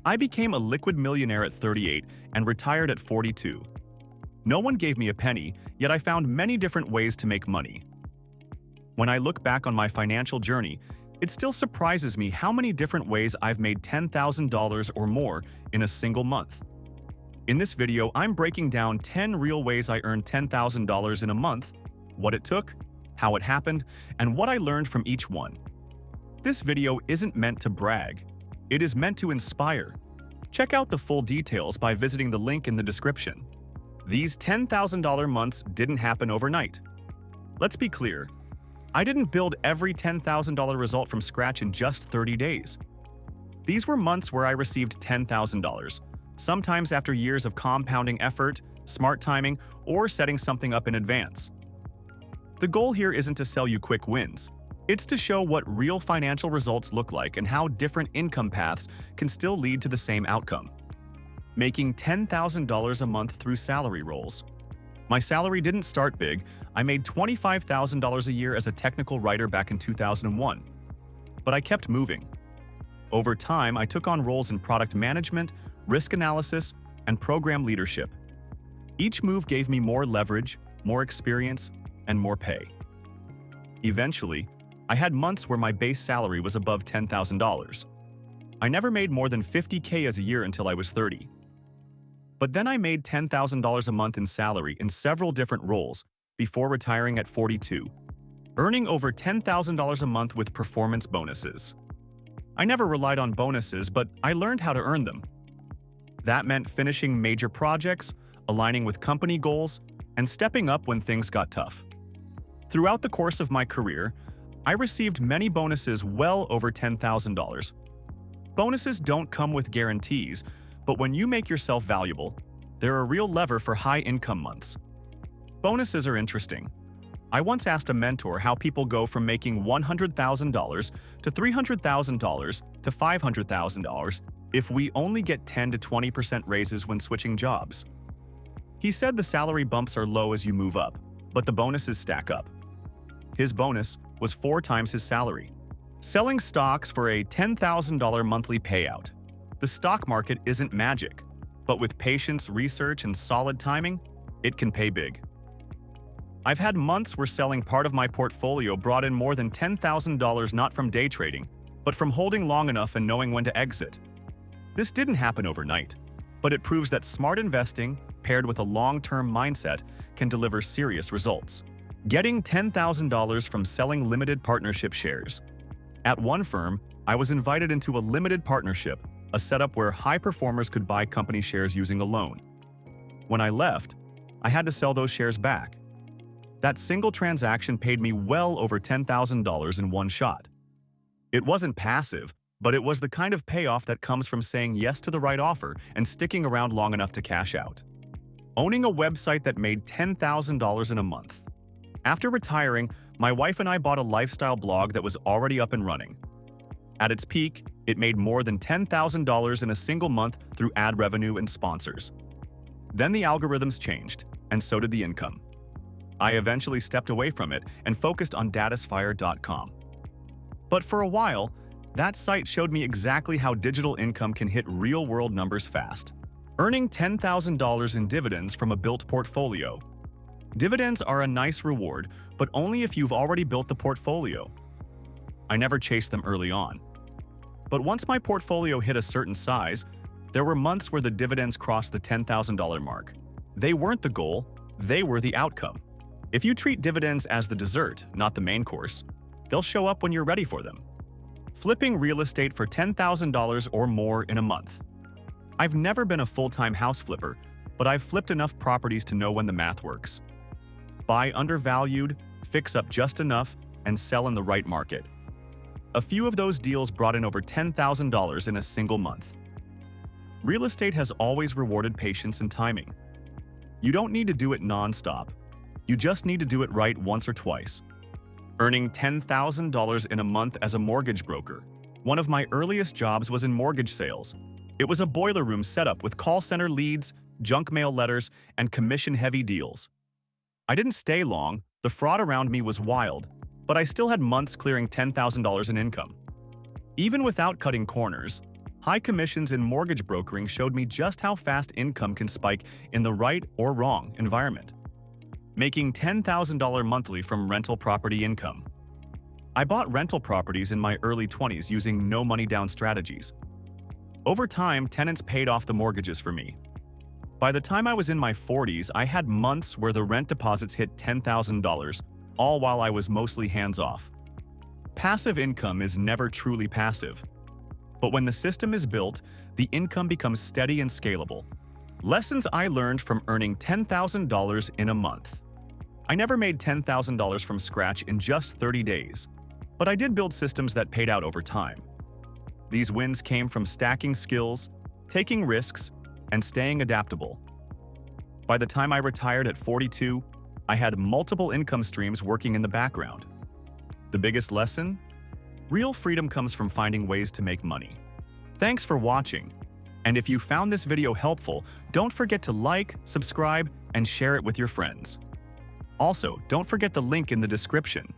I became a liquid millionaire at 38 and retired at 42. No one gave me a penny, yet I found many different ways to make money. When I look back on my financial journey, it still surprises me how many different ways I've made $10,000 or more in a single month. In this video, I'm breaking down 10 real ways I earned $10,000 in a month, what it took, how it happened, and what I learned from each one. This video isn't meant to brag. It is meant to inspire. Check out the full details by visiting the link in the description. These $10,000 months didn't happen overnight. Let's be clear. I didn't build every $10,000 result from scratch in just 30 days. These were months where I received $10,000, sometimes after years of compounding effort, smart timing, or setting something up in advance. The goal here isn't to sell you quick wins. It's to show what real financial results look like and how different income paths can still lead to the same outcome. Making $10,000 a month through salary roles. My salary didn't start big. I made $25,000 a year as a technical writer back in 2001. But I kept moving. Over time, I took on roles in product management, risk analysis, and program leadership. Each move gave me more leverage, more experience, and more pay. Eventually, I had months where my base salary was above $10,000. I never made more than $50K as a year until I was 30. But then I made $10,000 a month in salary in several different roles before retiring at 42, earning over $10,000 a month with performance bonuses. I never relied on bonuses, but I learned how to earn them. That meant finishing major projects, aligning with company goals, and stepping up when things got tough. Throughout the course of my career, I received many bonuses well over $10,000. Bonuses don't come with guarantees, but when you make yourself valuable, they're a real lever for high-income months. Bonuses are interesting. I once asked a mentor how people go from making $100,000 to $300,000 to $500,000 if we only get 10 to 20% raises when switching jobs. He said the salary bumps are low as you move up, but the bonuses stack up. His bonus was 4 times his salary. Selling stocks for a $10,000 monthly payout. The stock market isn't magic, but with patience, research, and solid timing, it can pay big. I've had months where selling part of my portfolio brought in more than $10,000 not from day trading, but from holding long enough and knowing when to exit. This didn't happen overnight, but it proves that smart investing, paired with a long-term mindset, can deliver serious results. Getting $10,000 from selling limited partnership shares. At one firm, I was invited into a limited partnership, a setup where high performers could buy company shares using a loan. When I left, I had to sell those shares back. That single transaction paid me well over $10,000 in one shot. It wasn't passive, but it was the kind of payoff that comes from saying yes to the right offer and sticking around long enough to cash out. Owning a website that made $10,000 in a month. After retiring, my wife and I bought a lifestyle blog that was already up and running. At its peak, it made more than $10,000 in a single month through ad revenue and sponsors. Then the algorithms changed, and so did the income. I eventually stepped away from it and focused on datisfire.com. But for a while, that site showed me exactly how digital income can hit real-world numbers fast. Earning $10,000 in dividends from a built portfolio. Dividends are a nice reward, but only if you've already built the portfolio. I never chased them early on. But once my portfolio hit a certain size, there were months where the dividends crossed the $10,000 mark. They weren't the goal, they were the outcome. If you treat dividends as the dessert, not the main course, they'll show up when you're ready for them. Flipping real estate for $10,000 or more in a month. I've never been a full-time house flipper, but I've flipped enough properties to know when the math works. Buy undervalued, fix up just enough, and sell in the right market. A few of those deals brought in over $10,000 in a single month. Real estate has always rewarded patience and timing. You don't need to do it non-stop. You just need to do it right once or twice. Earning $10,000 in a month as a mortgage broker. One of my earliest jobs was in mortgage sales. It was a boiler room setup with call center leads, junk mail letters, and commission-heavy deals. I didn't stay long, the fraud around me was wild, but I still had months clearing $10,000 in income. Even without cutting corners, High commissions in mortgage brokering showed me just how fast income can spike in the right or wrong environment. Making $10,000 monthly from rental property income. I bought rental properties in my early 20s using no money down strategies. Over time, tenants paid off the mortgages for me. By the time I was in my 40s, I had months where the rent deposits hit $10,000, all while I was mostly hands-off. Passive income is never truly passive. But when the system is built, the income becomes steady and scalable. Lessons I learned from earning $10,000 in a month. I never made $10,000 from scratch in just 30 days, but I did build systems that paid out over time. These wins came from stacking skills, taking risks, and staying adaptable. By the time I retired at 42, I had multiple income streams working in the background. The biggest lesson? Real freedom comes from finding ways to make money. Thanks for watching. And if you found this video helpful, don't forget to like, subscribe, and share it with your friends. Also, don't forget the link in the description.